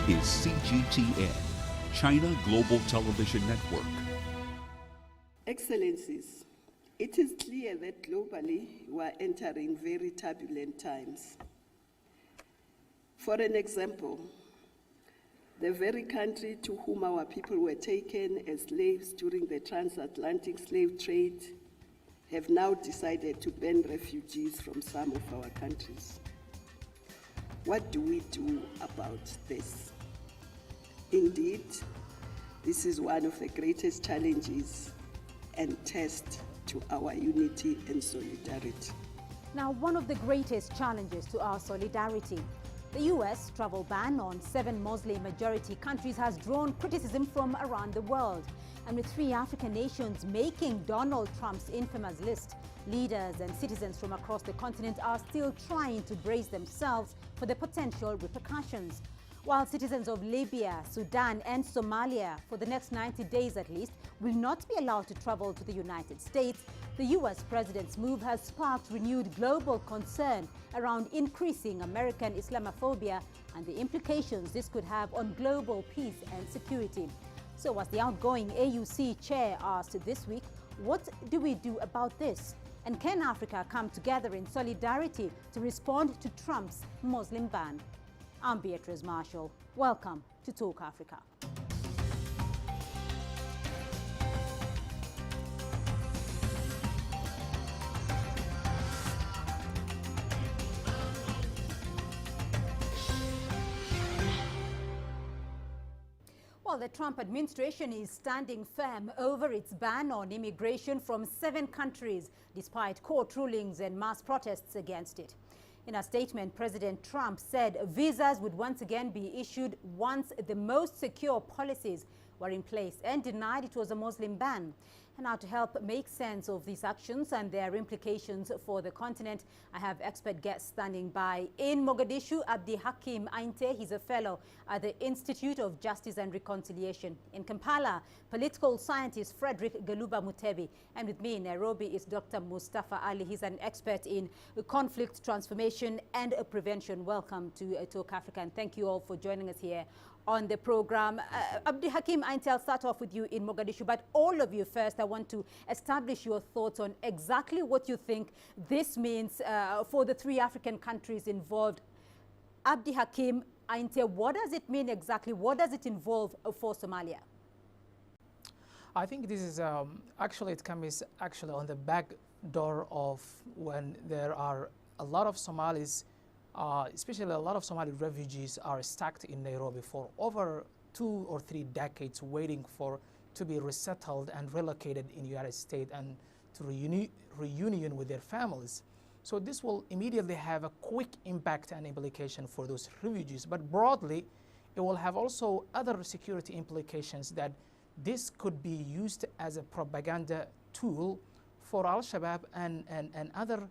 is CGTN, China Global Television Network. Excellencies, it is clear that globally we are entering very turbulent times. For an example, the very country to whom our people were taken as slaves during the transatlantic slave trade have now decided to ban refugees from some of our countries. What do we do about this? Indeed, this is one of the greatest challenges and test to our unity and solidarity. Now, one of the greatest challenges to our solidarity. The U.S. travel ban on 7 Muslim-majority countries has drawn criticism from around the world. And with 3 African nations making Donald Trump's infamous list, leaders and citizens from across the continent are still trying to brace themselves for the potential repercussions. While citizens of Libya, Sudan and Somalia, for the next 90 days at least, will not be allowed to travel to the United States, the U.S. president's move has sparked renewed global concern around increasing American Islamophobia and the implications this could have on global peace and security. So as the outgoing AUC chair asked this week, what do we do about this? And can Africa come together in solidarity to respond to Trump's Muslim ban? I'm Beatrice Marshall. Welcome to Talk Africa. Well, the Trump administration is standing firm over its ban on immigration from 7 countries, despite court rulings and mass protests against it. In a statement, President Trump said visas would once again be issued once the most secure policies were in place and denied it was a Muslim ban. And now to help make sense of these actions and their implications for the continent, I have expert guests standing by. In Mogadishu, Abdi Hakim Ainte, he's a fellow at the Institute of Justice and Reconciliation. In Kampala, political scientist Frederick Galuba Mutebi. And with me in Nairobi is Dr. Mustafa Ali. He's an expert in conflict transformation and prevention. Welcome to Talk Africa, and thank you all for joining us here on the program. Abdi Hakim Ainte, I'll start off with you in Mogadishu, but all of you first, I want to establish your thoughts on exactly what you think this means for the 3 African countries involved. Abdi Hakim Ainte, what does it mean exactly? What does it involve for Somalia? I think this is actually, it comes actually on the back door of when there are a lot of Somalis, especially a lot of Somali refugees are stuck in Nairobi for over 2 or 3 decades waiting to be resettled and relocated in the United States and to reunion with their families. So this will immediately have a quick impact and implication for those refugees. But broadly, it will have also other security implications that this could be used as a propaganda tool for Al-Shabaab and other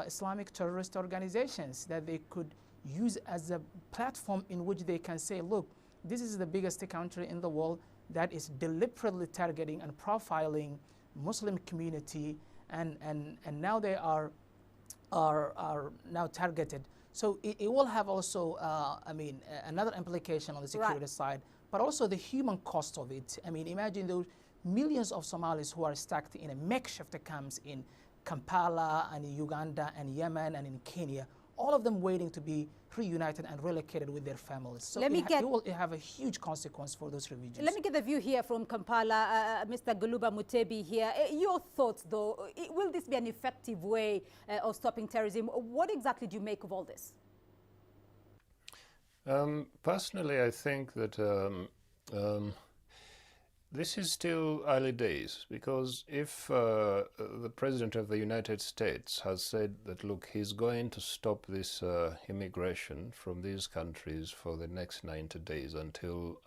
Islamic terrorist organizations that they could use as a platform in which they can say, look, this is the biggest country in the world that is deliberately targeting and profiling Muslim community, and now they are now targeted. So it will have also, I mean, another implication on the security side, but also the human cost of it. I mean, imagine those millions of Somalis who are stuck in a makeshift camps in Kampala and in Uganda and Yemen and in Kenya, all of them waiting to be reunited and relocated with their families. So it will have a huge consequence for those refugees. Let me get the view here from Kampala, Mr. Galuba Mutebi here. Your thoughts, though, will this be an effective way of stopping terrorism? What exactly do you make of all this? Personally, I think that this is still early days, because if the President of the United States has said that, look, he's going to stop this immigration from these countries for the next 90 days until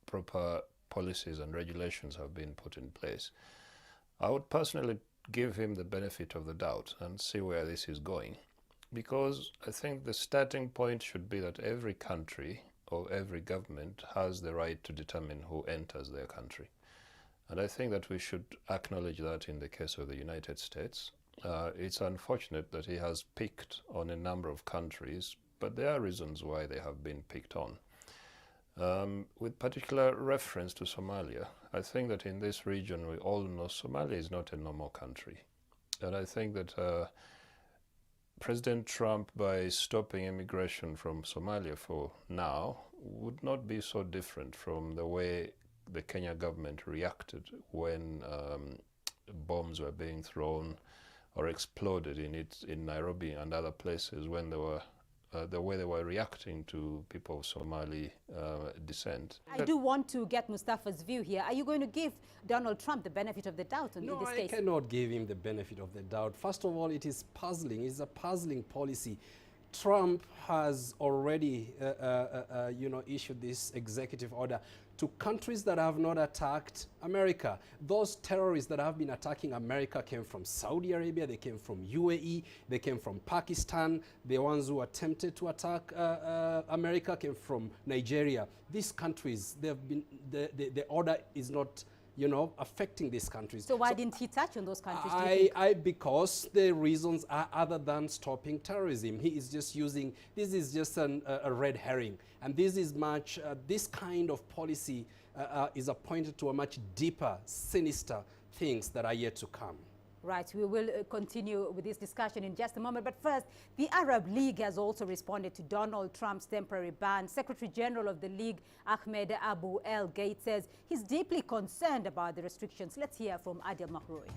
proper policies and regulations have been put in place, I would personally give him the benefit of the doubt and see where this is going. Because I think the starting point should be that every country or every government has the right to determine who enters their country. And I think that we should acknowledge that in the case of the United States. It's unfortunate that he has picked on a number of countries, but there are reasons why they have been picked on. with particular reference to Somalia. I think that in this region we all know Somalia is not a normal country. And I think that President Trump, by stopping immigration from Somalia for now, would not be so different from the way the Kenya government reacted when bombs were being thrown or exploded in Nairobi and other places, when they were the way they were reacting to people of Somali descent. I do want to get Mustafa's view here. Are you going to give Donald Trump the benefit of the doubt in this case? No, I cannot give him the benefit of the doubt. First of all, it is puzzling. It's a puzzling policy. Trump has already, issued this executive order to countries that have not attacked America. Those terrorists that have been attacking America came from Saudi Arabia, they came from UAE, they came from Pakistan. The ones who attempted to attack America came from Nigeria. These countries, they've been, the order is not, affecting these countries. So why didn't he touch on those countries? Because the reasons are other than stopping terrorism. He is just using, this is just a red herring. And this is much, this kind of policy is appointed to a much deeper, sinister things that are yet to come. Right, we will continue with this discussion in just a moment. But first, the Arab League has also responded to Donald Trump's temporary ban. Secretary General of the League, Ahmed Abu El Gheit, says he's deeply concerned about the restrictions. Let's hear from Adil Mahroui.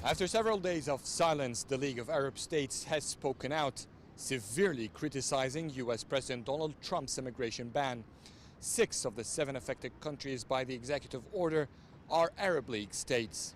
After several days of silence, the League of Arab States has spoken out, severely criticizing U.S. President Donald Trump's immigration ban. 6 of the 7 affected countries by the executive order are Arab League states.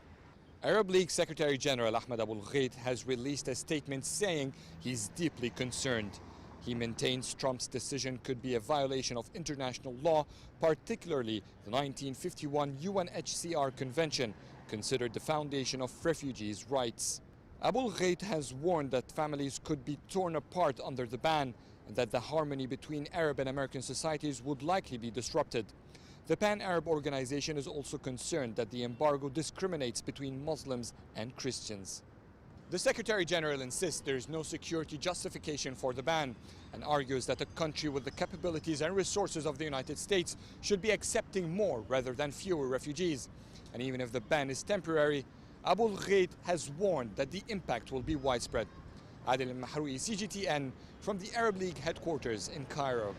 Arab League Secretary General Ahmed Abu El-Gheit has released a statement saying he's deeply concerned. He maintains Trump's decision could be a violation of international law, particularly the 1951 UNHCR Convention, considered the foundation of refugees' rights. Abu El-Gheit has warned that families could be torn apart under the ban and that the harmony between Arab and American societies would likely be disrupted. The Pan-Arab Organization is also concerned that the embargo discriminates between Muslims and Christians. The Secretary General insists there is no security justification for the ban and argues that a country with the capabilities and resources of the United States should be accepting more rather than fewer refugees. And even if the ban is temporary, Abu El-Gheit has warned that the impact will be widespread. Adil Mahroui, CGTN, from the Arab League headquarters in Cairo.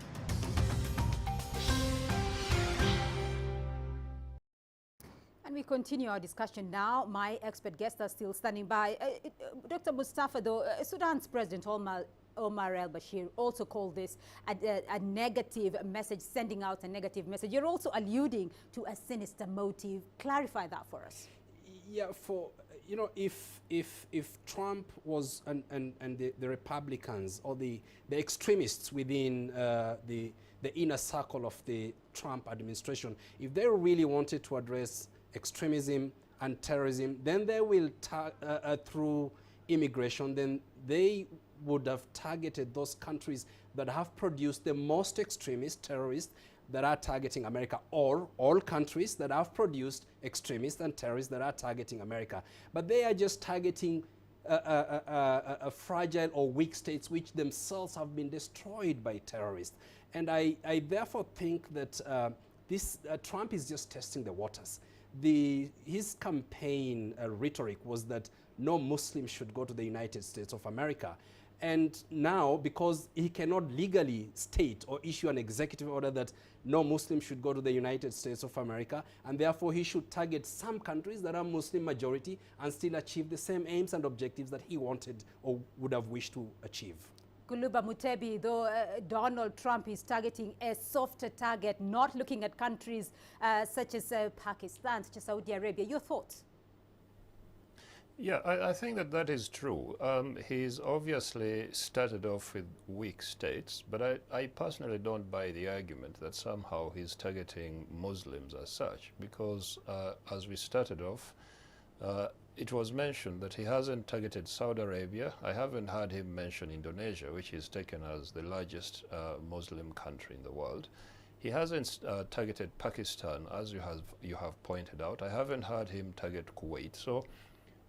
And we continue our discussion now. My expert guests are still standing by. Dr. Mustafa, though, Sudan's President Omar al-Bashir also called this a negative message, sending out a negative message. You're also alluding to a sinister motive. Clarify that for us. Yeah, if Trump was and the Republicans or the extremists within the inner circle of the Trump administration, if they really wanted to address extremism and terrorism, then they will, through immigration, then they would have targeted those countries that have produced the most extremist terrorists that are targeting America, or all countries that have produced extremists and terrorists that are targeting America. But they are just targeting a fragile or weak states which themselves have been destroyed by terrorists. And I therefore think that Trump is just testing the waters. His campaign rhetoric was that no Muslim should go to the United States of America. And now, because he cannot legally state or issue an executive order that no Muslim should go to the United States of America, and therefore he should target some countries that are Muslim majority and still achieve the same aims and objectives that he wanted or would have wished to achieve. Guluba Mutebi, though Donald Trump is targeting a softer target, not looking at countries such as Pakistan, such as Saudi Arabia. Your thoughts? Yeah, I think that is true. He's obviously started off with weak states, but I personally don't buy the argument that somehow he's targeting Muslims as such, because as we started off, it was mentioned that he hasn't targeted Saudi Arabia. I haven't heard him mention Indonesia, which is taken as the largest Muslim country in the world. He hasn't targeted Pakistan, as you have pointed out. I haven't heard him target Kuwait. So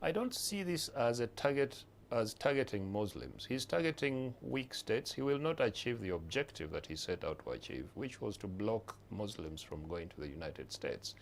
I don't see this as a target as targeting Muslims. He's targeting weak states. He will not achieve the objective that he set out to achieve, which was to block Muslims from going to the United States.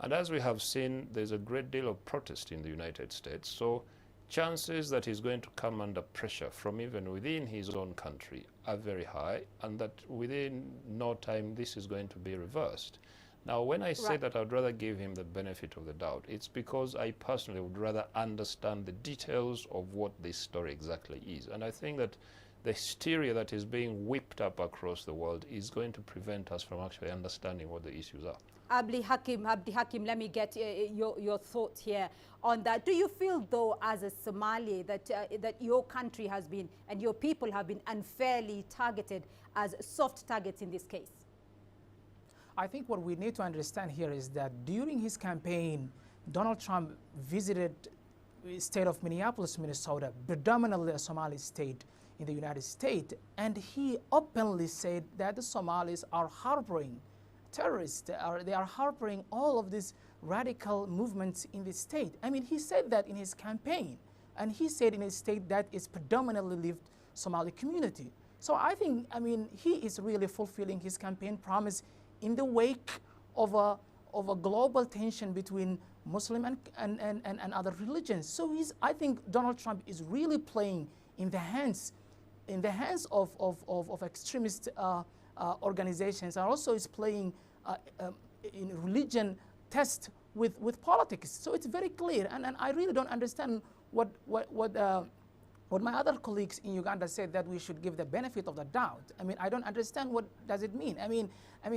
And as we have seen, there's a great deal of protest in the United States. So chances that he's going to come under pressure from even within his own country are very high, and that within no time this is going to be reversed. Now, when I say that I'd rather give him the benefit of the doubt, it's because I personally would rather understand the details of what this story exactly is. And I think that the hysteria that is being whipped up across the world is going to prevent us from actually understanding what the issues are. Abdi Hakim, let me get your thoughts here on that. Do you feel, though, as a Somali, that that your country has been and your people have been unfairly targeted as soft targets in this case? I think what we need to understand here is that during his campaign, Donald Trump visited the state of Minneapolis, Minnesota, predominantly a Somali state in the United States, and he openly said that the Somalis are harboring terrorists. They are harboring all of these radical movements in the state. I mean, he said that in his campaign, and he said in his state that it's predominantly lived Somali community. So I think, I mean, he is really fulfilling his campaign promise in the wake of a global tension between Muslim and other religions. So I think Donald Trump is really playing in the hands of extremist organizations, and also is playing in religion test with politics. So it's very clear, and I really don't understand what my other colleagues in Uganda said, that we should give the benefit of the doubt. I mean, I don't understand what does it mean. I mean,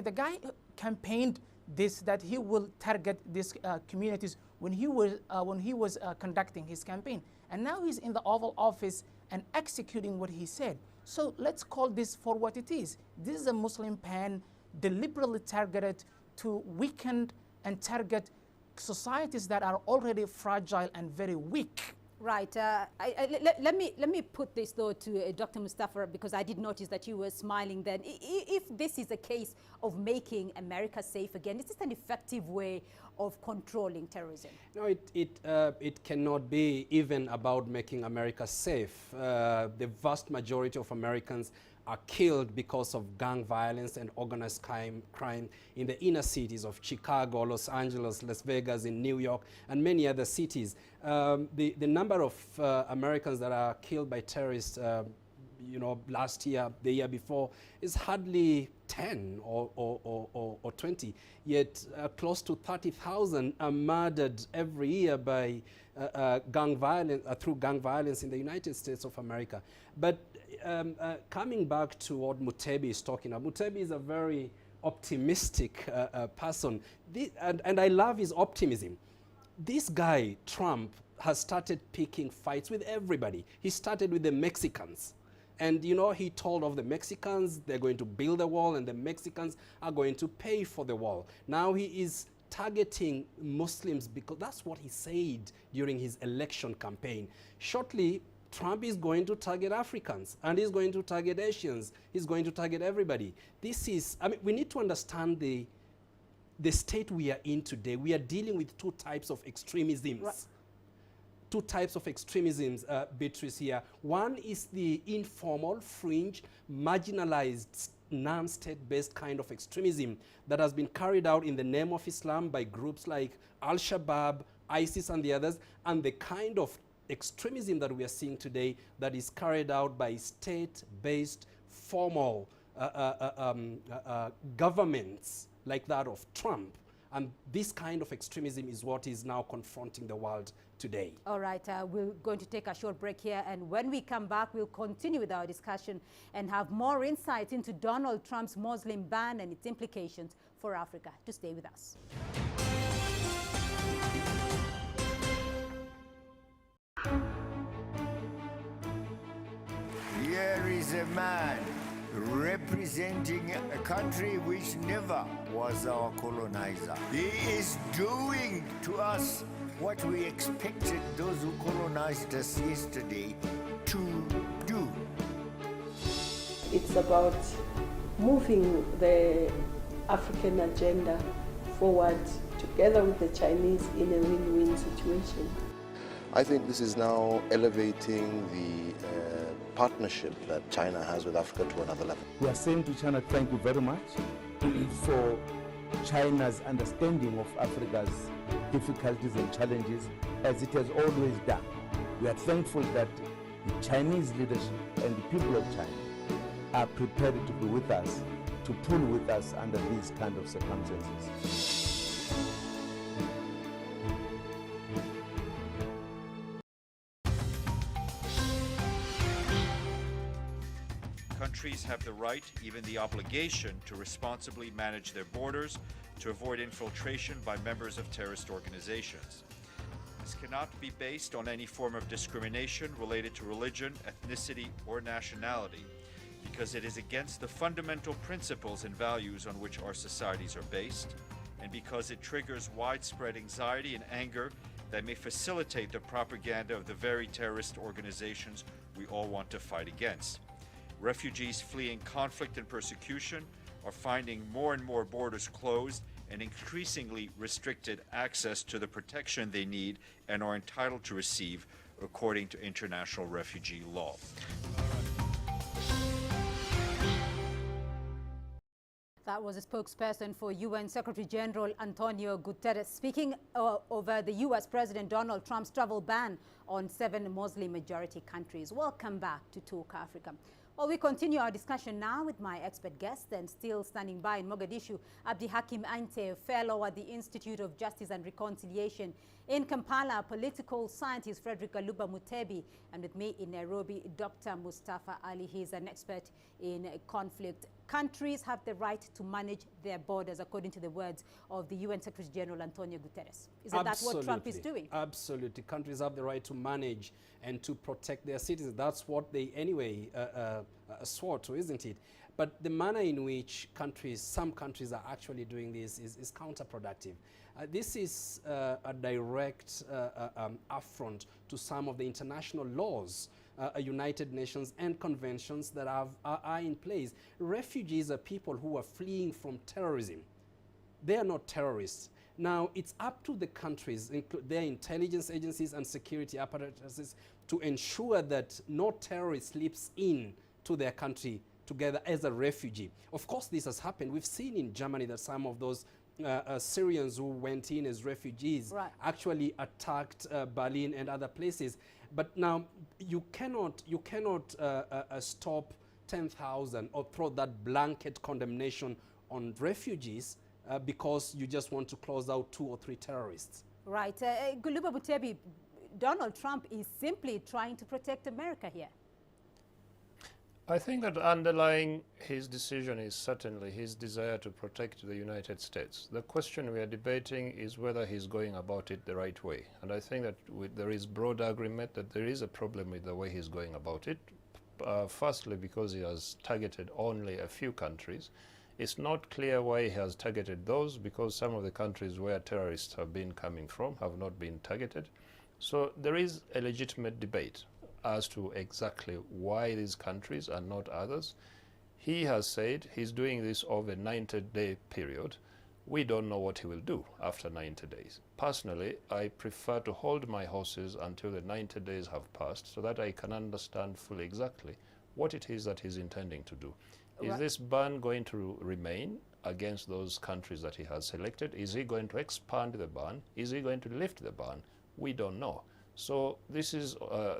the guy campaigned this, that he will target these communities when he was conducting his campaign, and now he's in the Oval Office and executing what he said. So let's call this for what it is. This is a Muslim plan deliberately targeted to weaken and target societies that are already fragile and very weak. Right. Let me put this, though, to Dr. Mustaf, because I did notice that you were smiling then. If this is a case of making America safe again, is this an effective way of controlling terrorism? No, it cannot be even about making America safe. The vast majority of Americans are killed because of gang violence and organized crime in the inner cities of Chicago, Los Angeles, Las Vegas, in New York, and many other cities. The number of Americans that are killed by terrorists, last year, the year before, is hardly 10 or 20. Yet close to 30,000 are murdered every year by gang violence, through gang violence in the United States of America. But coming back to what Mutebi is talking about, Mutebi is a very optimistic person, and I love his optimism. This guy, Trump, has started picking fights with everybody. He started with the Mexicans. And, he told of the Mexicans, they're going to build a wall, and the Mexicans are going to pay for the wall. Now he is targeting Muslims because that's what he said during his election campaign. Shortly, Trump is going to target Africans, and he's going to target Asians. He's going to target everybody. We need to understand the state we are in today. We are dealing with two types of extremisms. Right. Two types of extremisms, Beatrice, here. One is the informal, fringe, marginalized, non-state-based kind of extremism that has been carried out in the name of Islam by groups like Al-Shabaab, ISIS, and the others, and the kind of extremism that we are seeing today that is carried out by state-based, formal governments like that of Trump. And this kind of extremism is what is now confronting the world today. All right, we're going to take a short break here, and when we come back, we'll continue with our discussion and have more insights into Donald Trump's Muslim ban and its implications for Africa. To stay with us. Here is a man representing a country which never was our colonizer. He is doing to us what we expected those who colonized us yesterday to do. It's about moving the African agenda forward together with the Chinese in a win-win situation. I think this is now elevating the partnership that China has with Africa to another level. We are saying to China, thank you very much for China's understanding of Africa's difficulties and challenges, as it has always done. We are thankful that the Chinese leadership and the people of China are prepared to be with us, to pull with us under these kind of circumstances. Countries have the right, even the obligation, to responsibly manage their borders to avoid infiltration by members of terrorist organizations. This cannot be based on any form of discrimination related to religion, ethnicity, or nationality, because it is against the fundamental principles and values on which our societies are based, and because it triggers widespread anxiety and anger that may facilitate the propaganda of the very terrorist organizations we all want to fight against. Refugees fleeing conflict and persecution are finding more and more borders closed and increasingly restricted access to the protection they need and are entitled to receive according to international refugee law. That was a spokesperson for UN Secretary General Antonio Guterres speaking over the US President Donald Trump's travel ban on 7 Muslim-majority countries. Welcome back to Talk Africa. Well, we continue our discussion now with my expert guest, and still standing by in Mogadishu, Abdi Hakim Ante, fellow at the Institute of Justice and Reconciliation. In Kampala, political scientist Frederick Aluba Mutebi, and with me in Nairobi, Dr. Mustafa Ali. He's an expert in conflict. Countries have the right to manage their borders, according to the words of the UN Secretary General Antonio Guterres. Isn't that what Trump is doing? Absolutely. Countries have the right to manage and to protect their citizens. That's what they anyway swore to, isn't it? But the manner in which some countries are actually doing this is counterproductive. This is a direct affront to some of the international laws, United Nations and conventions that are in place. Refugees are people who are fleeing from terrorism. They are not terrorists. Now, it's up to the countries, their intelligence agencies and security apparatuses, to ensure that no terrorist slips in to their country together as a refugee. Of course, this has happened. We've seen in Germany that some of those Syrians who went in as refugees actually attacked Berlin and other places. But now you cannot stop 10,000 or throw that blanket condemnation on refugees because you just want to close out 2 or 3 terrorists. Right. Guluba Mutebi, Donald Trump is simply trying to protect America here. I think that underlying his decision is certainly his desire to protect the United States. The question we are debating is whether he's going about it the right way. And I think that there is broad agreement that there is a problem with the way he's going about it. Firstly, because he has targeted only a few countries. It's not clear why he has targeted those, because some of the countries where terrorists have been coming from have not been targeted. So there is a legitimate debate as to exactly why these countries and not others. He has said he's doing this over a 90-day period. We don't know what he will do after 90 days. Personally, I prefer to hold my horses until the 90 days have passed so that I can understand fully exactly what it is that he's intending to do. Is this ban going to remain against those countries that he has selected? Is he going to expand the ban? Is he going to lift the ban? We don't know. So this is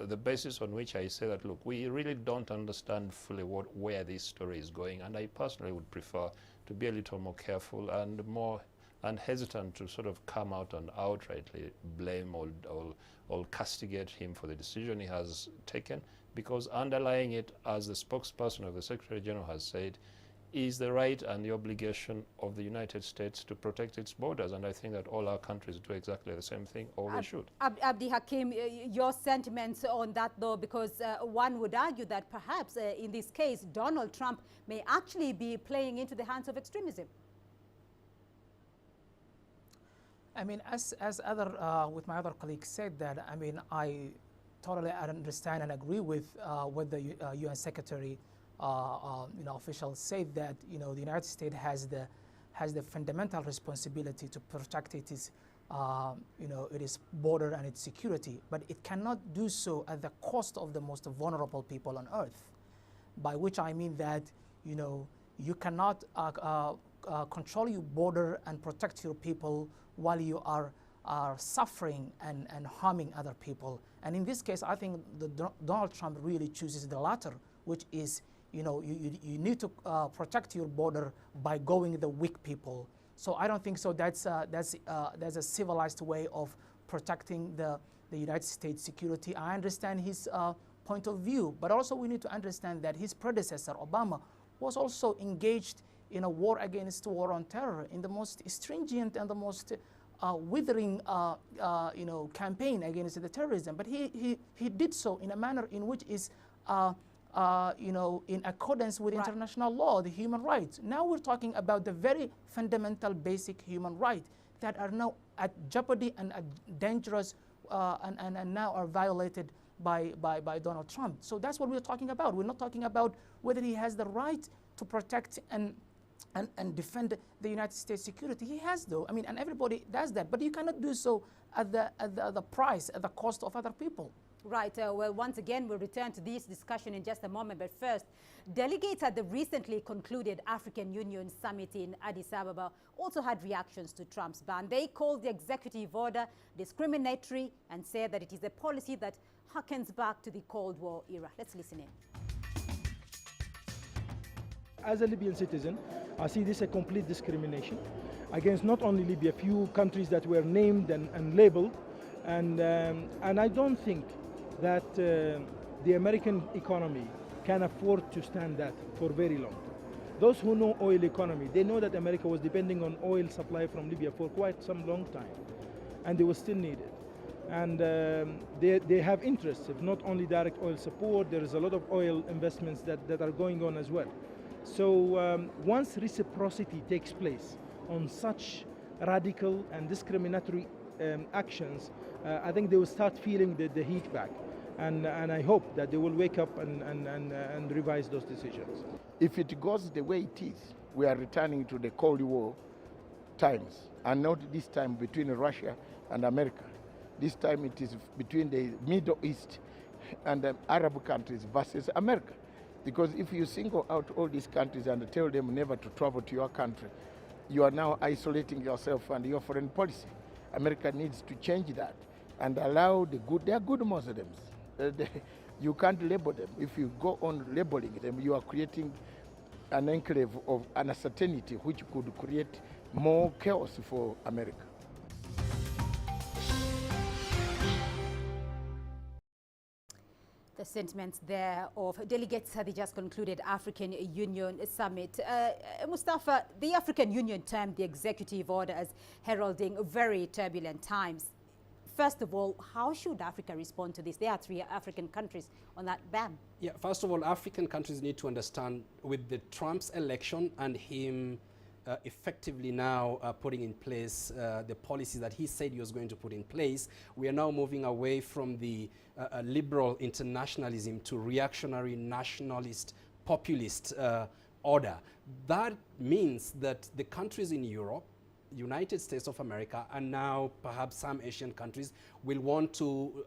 the basis on which I say that, look, we really don't understand fully where this story is going, and I personally would prefer to be a little more careful and hesitant to sort of come out and outrightly blame or castigate him for the decision he has taken, because underlying it, as the spokesperson of the Secretary General has said, is the right and the obligation of the United States to protect its borders. And I think that all our countries do exactly the same thing, or they should. Abdi Hakim, your sentiments on that, though, because one would argue that perhaps in this case, Donald Trump may actually be playing into the hands of extremism. I mean, as with my other colleagues said that, I mean, I totally understand and agree with what the UN Secretary officials said, that the United States has the fundamental responsibility to protect its its border and its security, but it cannot do so at the cost of the most vulnerable people on earth. By which I mean that, you cannot control your border and protect your people while you are suffering and harming other people. And in this case, I think Donald Trump really chooses the latter, which is, you need to protect your border by going the weak people. So I don't think so. That's a civilized way of protecting the United States security. I understand his point of view, but also we need to understand that his predecessor, Obama, was also engaged in a war on terror, in the most stringent and the most withering campaign against the terrorism. But he did so in a manner in which is in accordance with international law, the human rights. Now we're talking about the very fundamental basic human rights that are now at jeopardy and dangerous and now are violated by Donald Trump. So that's what we're talking about. We're not talking about whether he has the right to protect and defend the United States security. He has, though. I mean, and everybody does that. But you cannot do so at the price, at the cost of other people. Right. Well, once again, we'll return to this discussion in just a moment. But first, delegates at the recently concluded African Union summit in Addis Ababa also had reactions to Trump's ban. They called the executive order discriminatory and said that it is a policy that harkens back to the Cold War era. Let's listen in. As a Libyan citizen, I see this a complete discrimination against not only Libya, few countries that were named and labeled, and I don't think that the American economy can afford to stand that for very long. Those who know oil economy, they know that America was depending on oil supply from Libya for quite some long time, and they were still needed. And they have interests, if not only direct oil support, there is a lot of oil investments that are going on as well. So once reciprocity takes place on such radical and discriminatory actions, I think they will start feeling the heat back. And I hope that they will wake up and revise those decisions. If it goes the way it is, we are returning to the Cold War times, and not this time between Russia and America. This time it is between the Middle East and the Arab countries versus America. Because if you single out all these countries and tell them never to travel to your country, you are now isolating yourself and your foreign policy. America needs to change that and allow they are good Muslims. You can't label them. If you go on labeling them, you are creating an enclave of uncertainty which could create more chaos for America. The sentiments there of delegates at the just concluded African Union summit. Mustafa, the African Union termed the executive order as heralding very turbulent times. First of all, how should Africa respond to this? There are 3 African countries on that ban. Yeah, first of all, African countries need to understand with the Trump's election and him effectively now putting in place the policies that he said he was going to put in place, we are now moving away from the liberal internationalism to reactionary nationalist populist order. That means that the countries in Europe, United States of America, and now perhaps some Asian countries will want to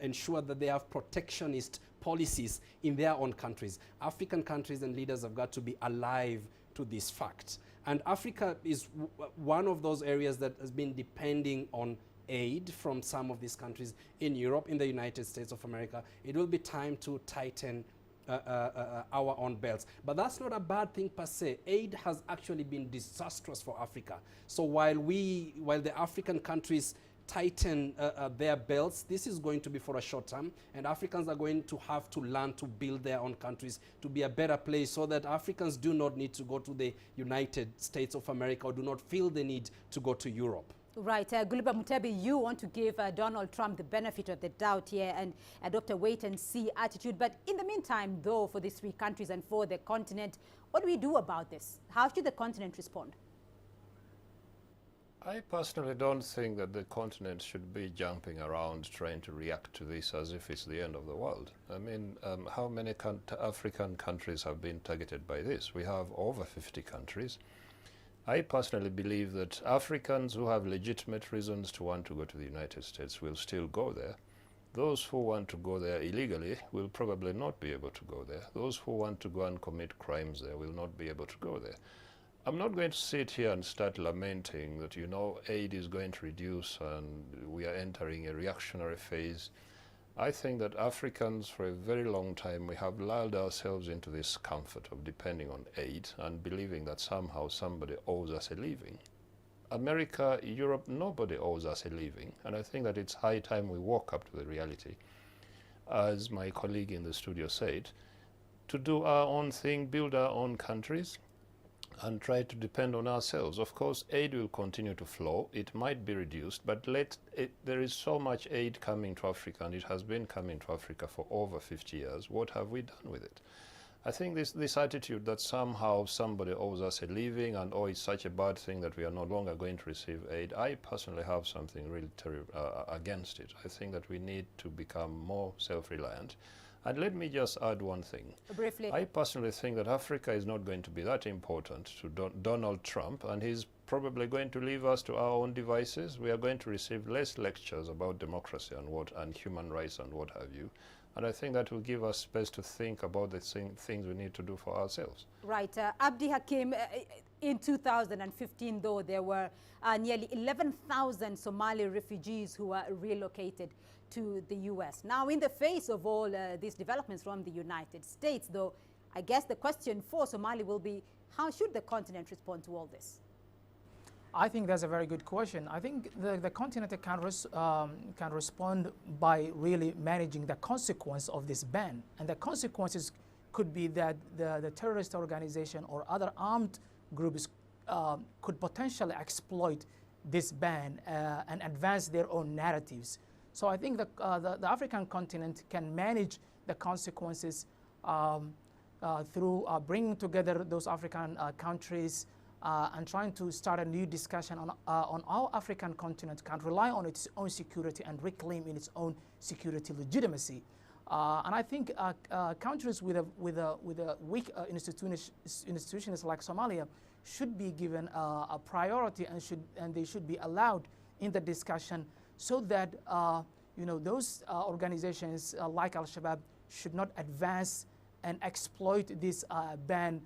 ensure that they have protectionist policies in their own countries. African countries and leaders have got to be alive to this fact. And Africa is one of those areas that has been depending on aid from some of these countries in Europe, in the United States of America. It will be time to tighten our own belts. But that's not a bad thing per se. Aid has actually been disastrous for Africa. So while the African countries tighten their belts, this is going to be for a short term, and Africans are going to have to learn to build their own countries to be a better place so that Africans do not need to go to the United States of America or do not feel the need to go to Europe. Right. Gulliver Mutebi, you want to give Donald Trump the benefit of the doubt here and adopt a wait-and-see attitude. But in the meantime, though, for these 3 countries and for the continent, what do we do about this? How should the continent respond? I personally don't think that the continent should be jumping around trying to react to this as if it's the end of the world. I mean, how many African countries have been targeted by this? We have over 50 countries. I personally believe that Africans who have legitimate reasons to want to go to the United States will still go there. Those who want to go there illegally will probably not be able to go there. Those who want to go and commit crimes there will not be able to go there. I'm not going to sit here and start lamenting that, you know, aid is going to reduce and we are entering a reactionary phase. I think that Africans, for a very long time, we have lulled ourselves into this comfort of depending on aid and believing that somehow somebody owes us a living. America, Europe, nobody owes us a living. And I think that it's high time we woke up to the reality, as my colleague in the studio said, to do our own thing, build our own countries, and try to depend on ourselves. Of course, aid will continue to flow. It might be reduced, but there is so much aid coming to Africa, and it has been coming to Africa for over 50 years. What have we done with it? I think this attitude that somehow somebody owes us a living and, oh, it's such a bad thing that we are no longer going to receive aid, I personally have something really terrible against it. I think that we need to become more self-reliant. And let me just add one thing. Briefly. I personally think that Africa is not going to be that important to Donald Trump, and he's probably going to leave us to our own devices. We are going to receive less lectures about democracy and human rights and what have you. And I think that will give us space to think about the things we need to do for ourselves. Right. Abdi Hakim, in 2015, though, there were nearly 11,000 Somali refugees who were relocated to the U.S. Now, in the face of all these developments from the United States, though, I guess the question for Somalia will be, how should the continent respond to all this? I think that's a very good question. I think the continent can respond by really managing the consequence of this ban. And the consequences could be that the terrorist organization or other armed groups could potentially exploit this ban and advance their own narratives. So I think the African continent can manage the consequences through bringing together those African countries and trying to start a new discussion on how African continent can rely on its own security and reclaim in its own security legitimacy. And I think countries with a weak institutions like Somalia should be given a priority and they should be allowed in the discussion, so that those organizations like Al-Shabaab should not advance and exploit this ban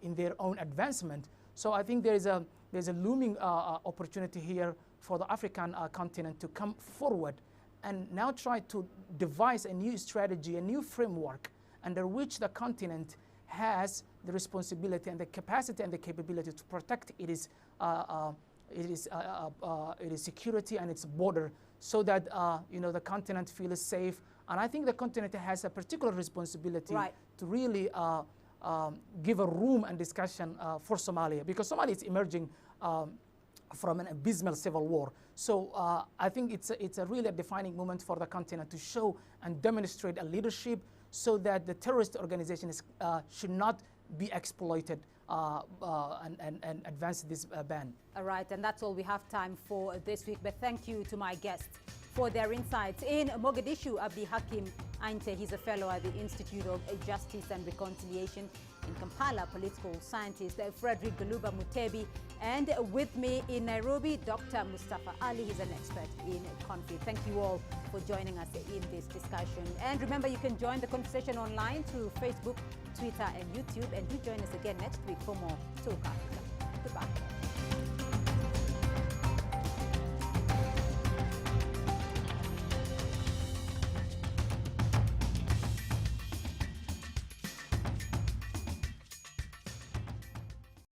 in their own advancement. So I think there's a looming opportunity here for the African continent to come forward and now try to devise a new strategy, a new framework under which the continent has the responsibility and the capacity and the capability to protect its security and its border, so that the continent feels safe. And I think the continent has a particular responsibility to really give a room and discussion for Somalia, because Somalia is emerging from an abysmal civil war. So I think it's a really defining moment for the continent to show and demonstrate a leadership, so that the terrorist organizations should not be exploited and advance this ban. All right, and that's all we have time for this week. But thank you to my guests for their insights. In Mogadishu, Abdi Hakim Ainte, he's a fellow at the Institute of Justice and Reconciliation. In Kampala, political scientist Frederick Galuba Mutebi. And with me in Nairobi, Dr. Mustafa Ali, he's an expert in conflict. Thank you all for joining us in this discussion. And remember, you can join the conversation online through Facebook, Twitter, and YouTube. And do join us again next week for more Talk Africa. Goodbye.